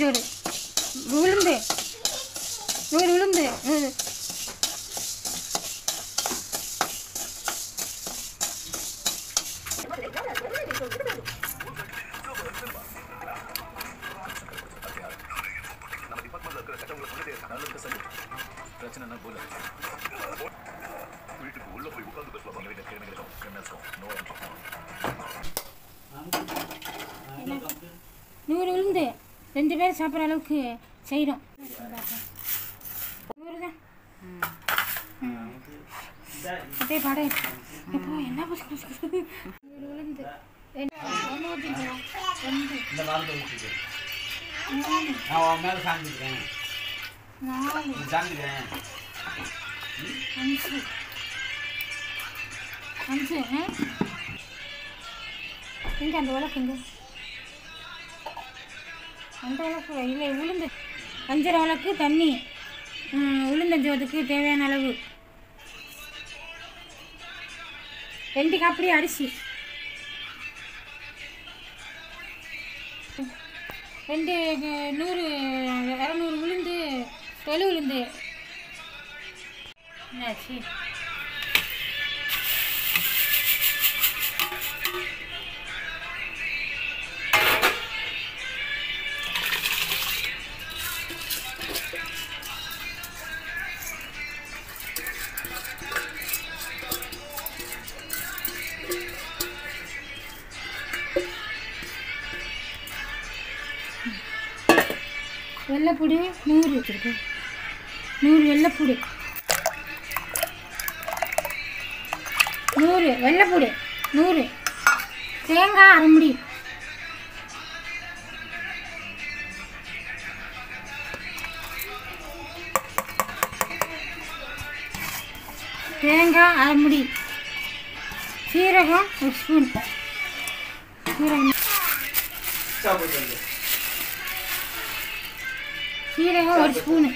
உளுந்தஞ்சோறு உளுந்து 100 உளுந்து நூறு உளுந்து 2 பேர் சாப்பிட்ற அளவுக்கு செய்கிறோம். 100 தான். அப்படியே படம் இப்போ என்ன 100 உளுந்து 5 எங்கே அந்த உலக்குங்க அந்த அளவுக்கு இல்லை உளுந்து 5 அளவுக்கு தண்ணி உளுந்தஞ்சோதுக்கு தேவையான அளவு 2 காப்படி அரிசி 200 உளுந்து தொழு உளுந்து என்னாச்சு வெள்ளைப்பூடி 100 வச்சுருக்கு 100 வெள்ளைப்பூடி 100 வெள்ளைப்பூடி 100 தேங்காய் அரை முடி தேங்காய் அரை முடி சீரகம் 1 ஸ்பூன் சீரகம் 1 ஸ்பூனு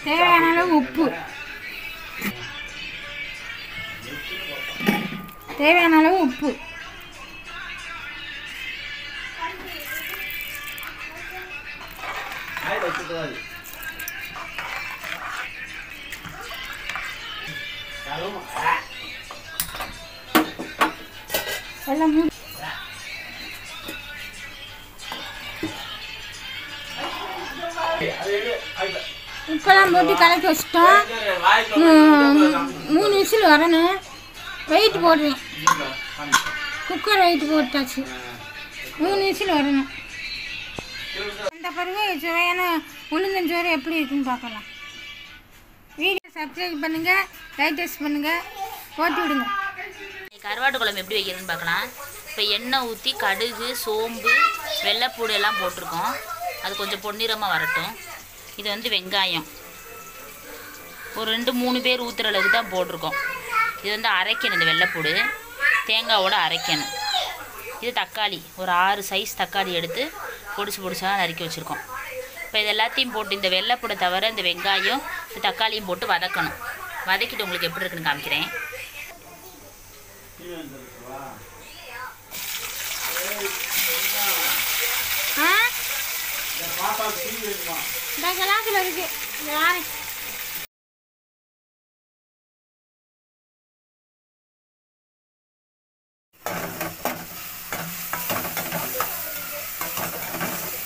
தேவையான அளவு உப்பு எல்லாம் உப்பெல்லாம் போட்டு கலக்கி வச்சிட்டோம். 3 விசில் வரணும். வெயிட் போடுறேன். குக்கர் வெயிட் போட்டாச்சு. 3 விசில் வரணும். அந்த பிறகு சுவையான உளுந்தஞ்சோறு எப்படி இருக்குன்னு பார்க்கலாம். வீடியோ சப்ஸ்கிரைப் பண்ணுங்கள், லைக் பண்ணுங்கள், போட்டு விடுங்க. கருவாட்டு குழம்பு எப்படி வைக்கிறதுன்னு பார்க்கலாம். இப்போ எண்ணெய் ஊற்றி கடுகு சோம்பு வெள்ளைப்பூடு எல்லாம் போட்டிருக்கோம். அது கொஞ்சம் பொன்னிறமாக வரட்டும். இது வந்து வெங்காயம் ஒரு 2-3 பேர் ஊற்றுற அளவுக்கு தான் போட்டிருக்கோம். இது வந்து அரைக்கணும். இந்த வெள்ளைப்பூடு தேங்காவோட அரைக்கணும். இது தக்காளி ஒரு 6 சைஸ் தக்காளி எடுத்து பொடிசாக நறுக்கி வச்சுருக்கோம். இப்போ இது எல்லாத்தையும் போட்டு இந்த வெள்ளைப்பூடை தவிர இந்த வெங்காயம் இந்த தக்காளியும் போட்டு வதக்கணும். வதக்கிட்டு உங்களுக்கு எப்படி இருக்குன்னு காமிக்கிறேன். இந்த கிளாஸில் இருக்கு யாரு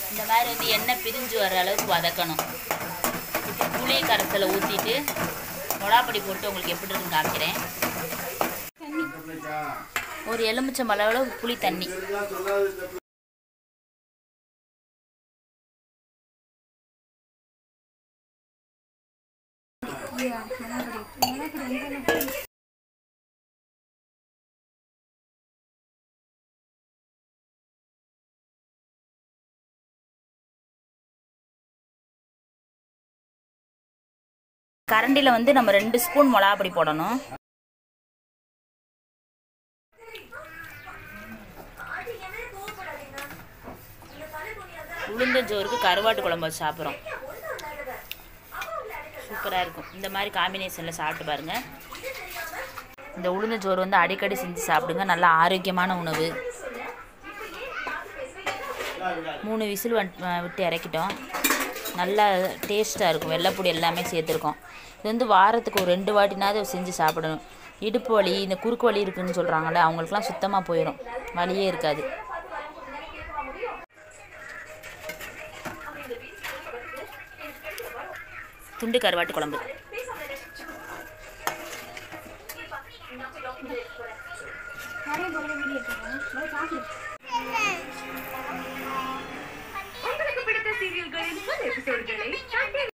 இந்த மாதிரி வந்து எண்ணெய் பிரிஞ்சு வர அளவுக்கு வதக்கணும். இப்போ புளி கரைசலை ஊற்றிட்டு மிளகாப்பொடி போட்டு உங்களுக்கு எப்படி இருக்குன்னு காமிக்கிறேன். ஒரு எலுமிச்சம் அளவு புளி தண்ணி கரண்டியில் வந்து நம்ம 2 ஸ்பூன் மிளகாப்பொடி போடணும். உளுந்தஞ்சோறுக்கு கருவாட்டு குழம்பு வச்சு சாப்பிட்றோம். சூப்பராக இருக்கும். இந்த மாதிரி காம்பினேஷனில் சாப்பிட்டு பாருங்கள். இந்த உளுந்தஞ்சோறு வந்து அடிக்கடி செஞ்சு சாப்பிடுங்க. நல்ல ஆரோக்கியமான உணவு. 3 விசில் விட்டு இறக்கிட்டோம். நல்லா டேஸ்ட்டாக இருக்கும். வெள்ளைப்பூடி எல்லாமே சேர்த்துருக்கோம். இது வந்து வாரத்துக்கு ஒரு 2 வாட்டினாவது செஞ்சு சாப்பிடணும். இடுப்பு வலி, இந்த குறுக்கு வலி இருக்குதுன்னு சொல்கிறாங்கள்ல, அவங்களுக்குலாம் சுத்தமாக போயிடும், வலியே இருக்காது. துண்டு கருவாட்டு குழம்பு. உங்களுக்கு பிடித்த சீரியல்களின் எபிசோடுகளை